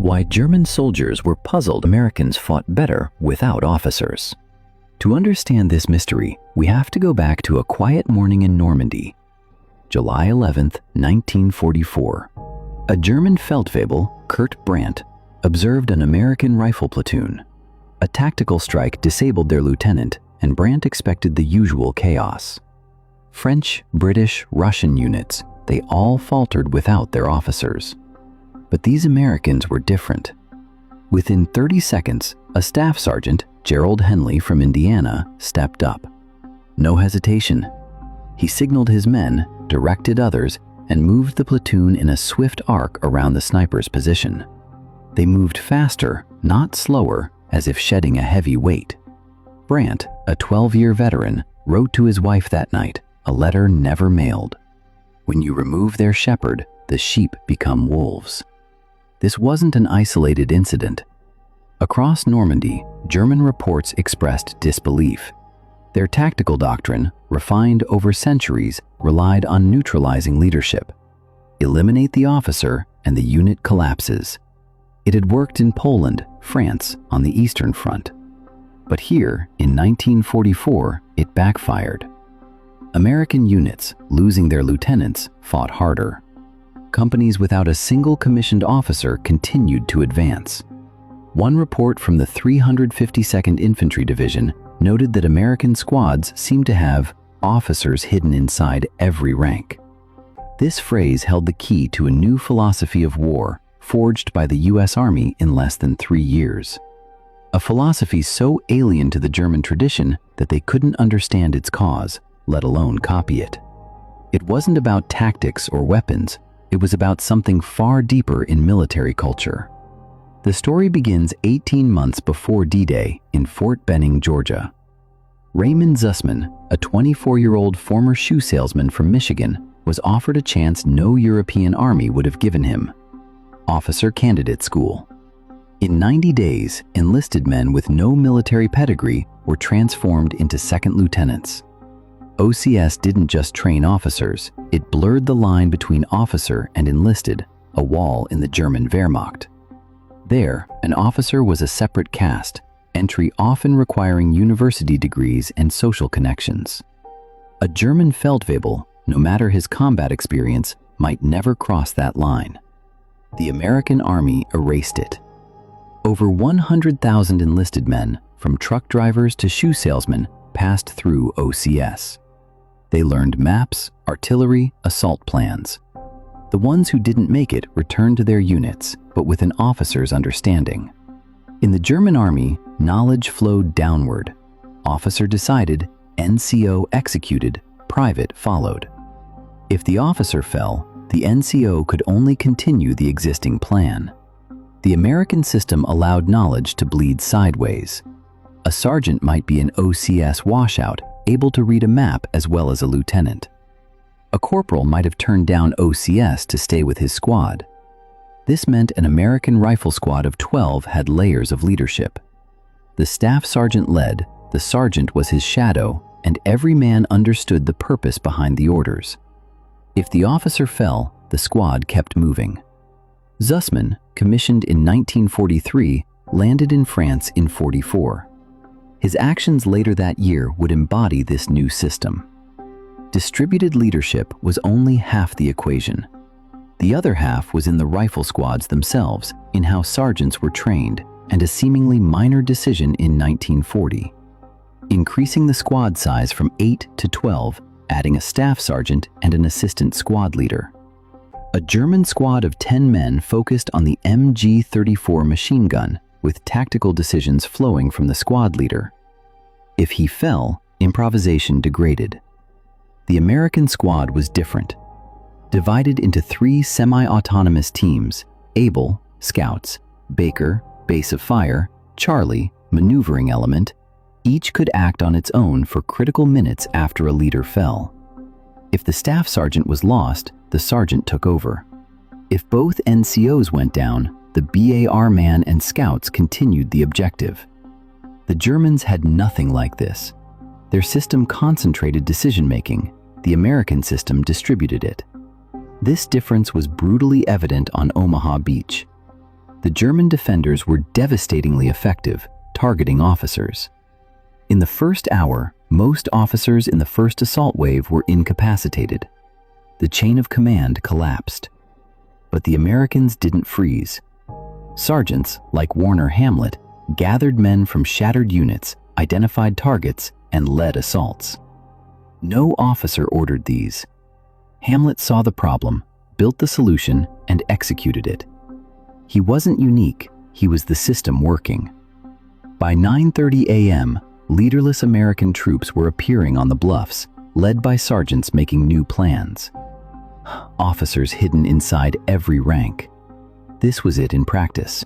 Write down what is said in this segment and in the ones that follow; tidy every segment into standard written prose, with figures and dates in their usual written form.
Why German soldiers were puzzled Americans fought better without officers. To understand this mystery, we have to go back to a quiet morning in Normandy, July 11, 1944. A German Feldwebel, Kurt Brandt, observed an American rifle platoon. A tactical strike disabled their lieutenant, and Brandt expected the usual chaos. French, British, Russian units, they all faltered without their officers. But these Americans were different. Within 30 seconds, a staff sergeant, Gerald Henley from Indiana, stepped up. No hesitation. He signaled his men, directed others, and moved the platoon in a swift arc around the sniper's position. They moved faster, not slower, as if shedding a heavy weight. Brandt, a 12-year veteran, wrote to his wife that night, a letter never mailed. When you remove their shepherd, the sheep become wolves. This wasn't an isolated incident. Across Normandy, German reports expressed disbelief. Their tactical doctrine, refined over centuries, relied on neutralizing leadership. Eliminate the officer and the unit collapses. It had worked in Poland, France, on the Eastern Front. But here, in 1944, it backfired. American units, losing their lieutenants, fought harder. Companies without a single commissioned officer continued to advance. One report from the 352nd Infantry Division noted that American squads seemed to have officers hidden inside every rank. This phrase held the key to a new philosophy of war forged by the U.S. Army in less than 3 years. A philosophy so alien to the German tradition that they couldn't understand its cause, let alone copy it. It wasn't about tactics or weapons. It was about something far deeper in military culture. The story begins 18 months before D-Day in Fort Benning, Georgia. Raymond Zussman, a 24-year-old former shoe salesman from Michigan, was offered a chance no European army would have given him: officer candidate school. In 90 days, enlisted men with no military pedigree were transformed into second lieutenants. OCS didn't just train officers, it blurred the line between officer and enlisted, a wall in the German Wehrmacht. There, an officer was a separate caste, entry often requiring university degrees and social connections. A German Feldwebel, no matter his combat experience, might never cross that line. The American Army erased it. Over 100,000 enlisted men, from truck drivers to shoe salesmen, passed through OCS. They learned maps, artillery, assault plans. The ones who didn't make it returned to their units, but with an officer's understanding. In the German army, knowledge flowed downward. Officer decided, NCO executed, private followed. If the officer fell, the NCO could only continue the existing plan. The American system allowed knowledge to bleed sideways. A sergeant might be an OCS washout, able to read a map as well as a lieutenant. A corporal might have turned down OCS to stay with his squad. This meant an American rifle squad of 12 had layers of leadership. The staff sergeant led, the sergeant was his shadow, and every man understood the purpose behind the orders. If the officer fell, the squad kept moving. Zussman, commissioned in 1943, landed in France in 1944. His actions later that year would embody this new system. Distributed leadership was only half the equation. The other half was in the rifle squads themselves, in how sergeants were trained, and a seemingly minor decision in 1940. Increasing the squad size from 8 to 12, adding a staff sergeant and an assistant squad leader. A German squad of 10 men focused on the MG-34 machine gun, with tactical decisions flowing from the squad leader. If he fell, improvisation degraded. The American squad was different. Divided into 3 semi-autonomous teams: Able, Scouts; Baker, Base of Fire; Charlie, Maneuvering Element. Each could act on its own for critical minutes after a leader fell. If the staff sergeant was lost, the sergeant took over. If both NCOs went down, the BAR man and scouts continued the objective. The Germans had nothing like this. Their system concentrated decision-making. The American system distributed it. This difference was brutally evident on Omaha Beach. The German defenders were devastatingly effective, targeting officers. In the first hour, most officers in the first assault wave were incapacitated. The chain of command collapsed. But the Americans didn't freeze. Sergeants, like Warner Hamlet, gathered men from shattered units, identified targets, and led assaults. No officer ordered these. Hamlet saw the problem, built the solution, and executed it. He wasn't unique, he was the system working. By 9:30 a.m., leaderless American troops were appearing on the bluffs, led by sergeants making new plans. Officers hidden inside every rank. This was it in practice.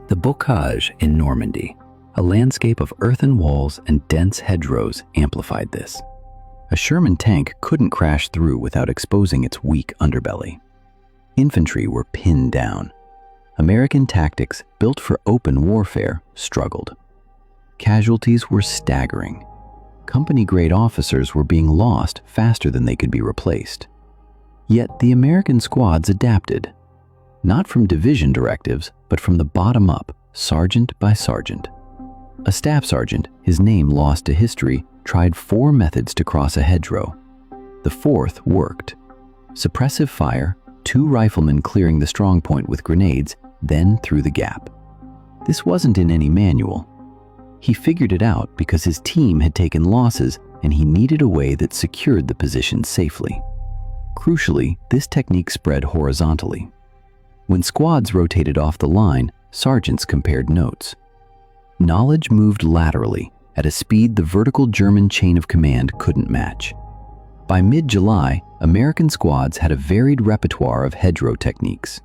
The bocage in Normandy, a landscape of earthen walls and dense hedgerows, amplified this. A Sherman tank couldn't crash through without exposing its weak underbelly. Infantry were pinned down. American tactics, built for open warfare, struggled. Casualties were staggering. Company-grade officers were being lost faster than they could be replaced. Yet the American squads adapted. Not from division directives, but from the bottom up, sergeant by sergeant. A staff sergeant, his name lost to history, tried 4 methods to cross a hedgerow. The 4th worked. Suppressive fire, 2 riflemen clearing the strong point with grenades, then through the gap. This wasn't in any manual. He figured it out because his team had taken losses and he needed a way that secured the position safely. Crucially, this technique spread horizontally. When squads rotated off the line, sergeants compared notes. Knowledge moved laterally, at a speed the vertical German chain of command couldn't match. By mid-July, American squads had a varied repertoire of hedgerow techniques.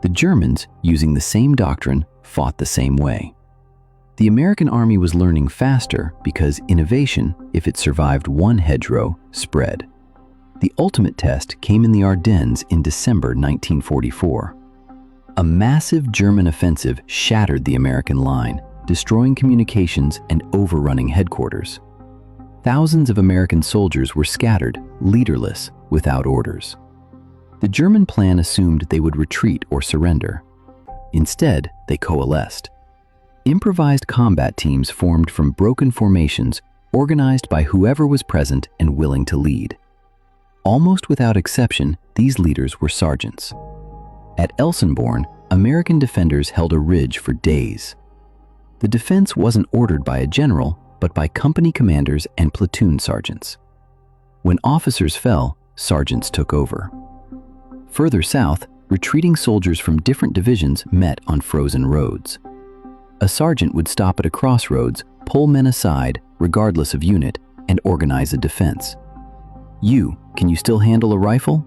The Germans, using the same doctrine, fought the same way. The American army was learning faster because innovation, if it survived one hedgerow, spread. The ultimate test came in the Ardennes in December 1944. A massive German offensive shattered the American line, destroying communications and overrunning headquarters. Thousands of American soldiers were scattered, leaderless, without orders. The German plan assumed they would retreat or surrender. Instead, they coalesced. Improvised combat teams formed from broken formations, organized by whoever was present and willing to lead. Almost without exception, these leaders were sergeants. At Elsenborn, American defenders held a ridge for days. The defense wasn't ordered by a general, but by company commanders and platoon sergeants. When officers fell, sergeants took over. Further south, retreating soldiers from different divisions met on frozen roads. A sergeant would stop at a crossroads, pull men aside, regardless of unit, and organize a defense. You, can you still handle a rifle?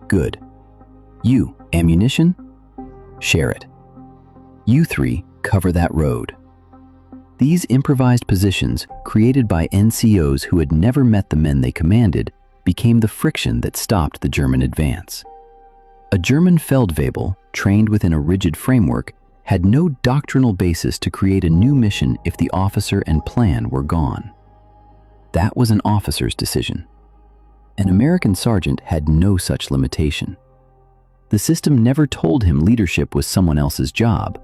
Good. You, ammunition? Share it. You 3, cover that road. These improvised positions, created by NCOs who had never met the men they commanded, became the friction that stopped the German advance. A German Feldwebel, trained within a rigid framework, had no doctrinal basis to create a new mission if the officer and plan were gone. That was an officer's decision. An American sergeant had no such limitation. The system never told him leadership was someone else's job.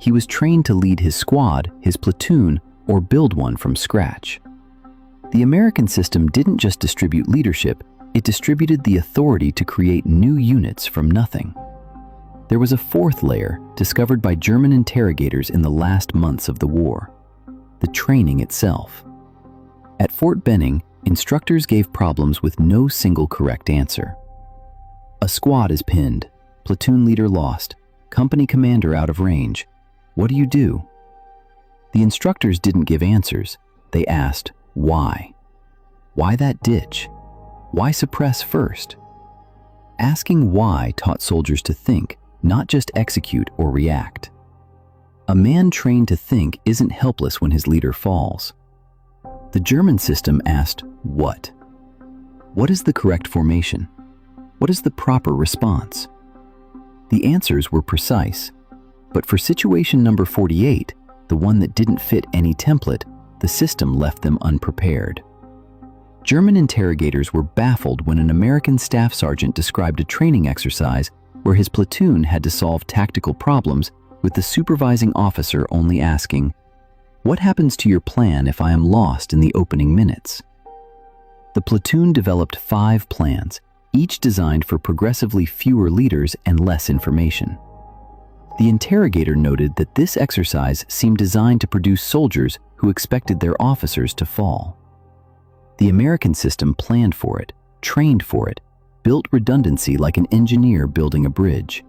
He was trained to lead his squad, his platoon, or build one from scratch. The American system didn't just distribute leadership, it distributed the authority to create new units from nothing. There was a 4th layer discovered by German interrogators in the last months of the war: the training itself. At Fort Benning, instructors gave problems with no single correct answer. A squad is pinned, platoon leader lost, company commander out of range. What do you do? The instructors didn't give answers. They asked, why? Why that ditch? Why suppress first? Asking why taught soldiers to think, not just execute or react. A man trained to think isn't helpless when his leader falls. The German system asked, what? What is the correct formation? What is the proper response? The answers were precise, but for situation number 48, the one that didn't fit any template, the system left them unprepared. German interrogators were baffled when an American staff sergeant described a training exercise where his platoon had to solve tactical problems with the supervising officer only asking, "What happens to your plan if I am lost in the opening minutes?" The platoon developed 5 plans, each designed for progressively fewer leaders and less information. The interrogator noted that this exercise seemed designed to produce soldiers who expected their officers to fall. The American system planned for it, trained for it, built redundancy like an engineer building a bridge.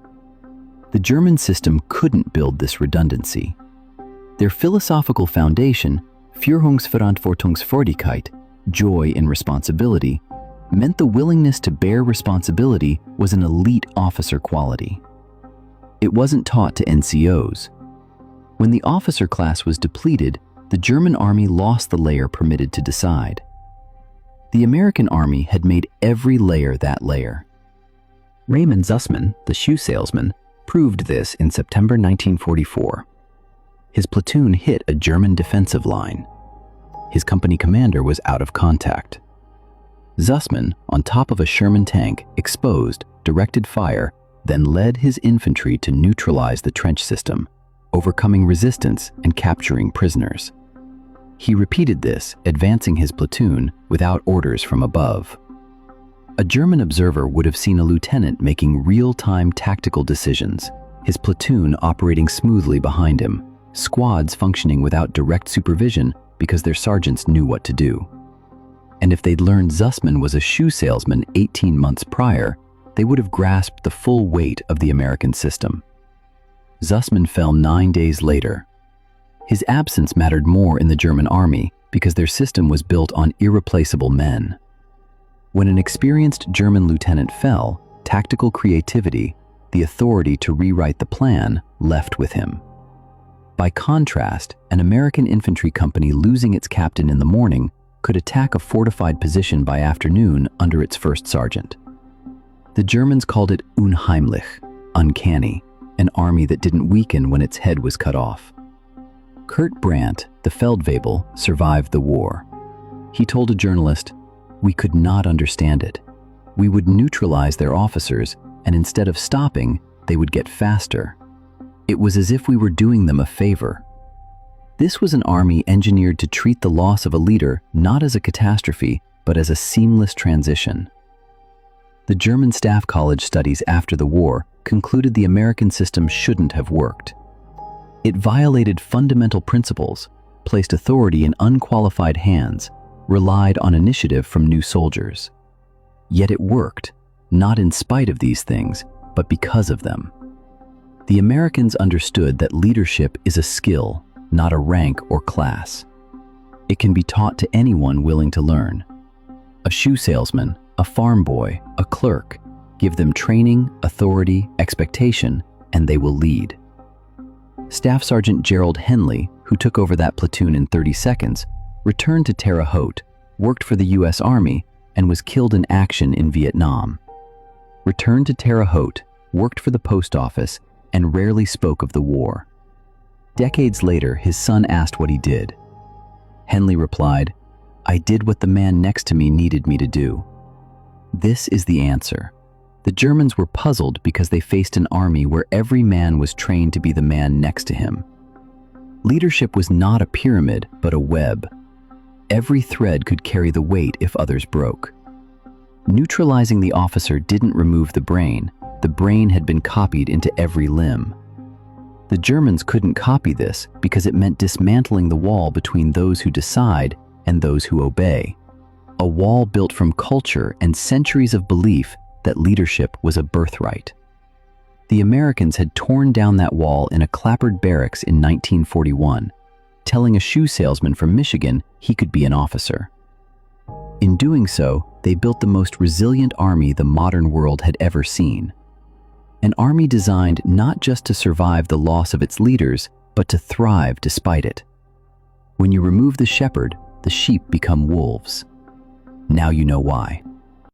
The German system couldn't build this redundancy. Their philosophical foundation, Führungsverantwortungsfreudigkeit, joy in responsibility, meant the willingness to bear responsibility was an elite officer quality. It wasn't taught to NCOs. When the officer class was depleted, the German army lost the layer permitted to decide. The American army had made every layer that layer. Raymond Zussman, the shoe salesman, proved this in September 1944. His platoon hit a German defensive line. His company commander was out of contact. Zussman, on top of a Sherman tank, exposed, directed fire, then led his infantry to neutralize the trench system, overcoming resistance and capturing prisoners. He repeated this, advancing his platoon without orders from above. A German observer would have seen a lieutenant making real-time tactical decisions, his platoon operating smoothly behind him, squads functioning without direct supervision because their sergeants knew what to do. And if they'd learned Zussman was a shoe salesman 18 months prior, they would have grasped the full weight of the American system. Zussman fell 9 days later. His absence mattered more in the German army because their system was built on irreplaceable men. When an experienced German lieutenant fell, tactical creativity, the authority to rewrite the plan, left with him. By contrast, an American infantry company losing its captain in the morning could attack a fortified position by afternoon under its first sergeant. The Germans called it unheimlich, uncanny, an army that didn't weaken when its head was cut off. Kurt Brandt, the Feldwebel, survived the war. He told a journalist, "We could not understand it. We would neutralize their officers, and instead of stopping, they would get faster. It was as if we were doing them a favor." This was an army engineered to treat the loss of a leader not as a catastrophe, but as a seamless transition. The German Staff College studies after the war concluded the American system shouldn't have worked. It violated fundamental principles, placed authority in unqualified hands, relied on initiative from new soldiers. Yet it worked, not in spite of these things, but because of them. The Americans understood that leadership is a skill, not a rank or class. It can be taught to anyone willing to learn. A shoe salesman, a farm boy, a clerk, give them training, authority, expectation, and they will lead. Staff Sergeant Gerald Henley, who took over that platoon in 30 seconds, returned to Terre Haute, worked for the U.S. Army, and was killed in action in Vietnam. Returned to Terre Haute, worked for the post office, and rarely spoke of the war. Decades later, his son asked what he did. Henley replied, "I did what the man next to me needed me to do." This is the answer. The Germans were puzzled because they faced an army where every man was trained to be the man next to him. Leadership was not a pyramid, but a web. Every thread could carry the weight if others broke. Neutralizing the officer didn't remove the brain had been copied into every limb. The Germans couldn't copy this because it meant dismantling the wall between those who decide and those who obey. A wall built from culture and centuries of belief that leadership was a birthright. The Americans had torn down that wall in a clapboard barracks in 1941, telling a shoe salesman from Michigan he could be an officer. In doing so, they built the most resilient army the modern world had ever seen. An army designed not just to survive the loss of its leaders, but to thrive despite it. When you remove the shepherd, the sheep become wolves. Now you know why.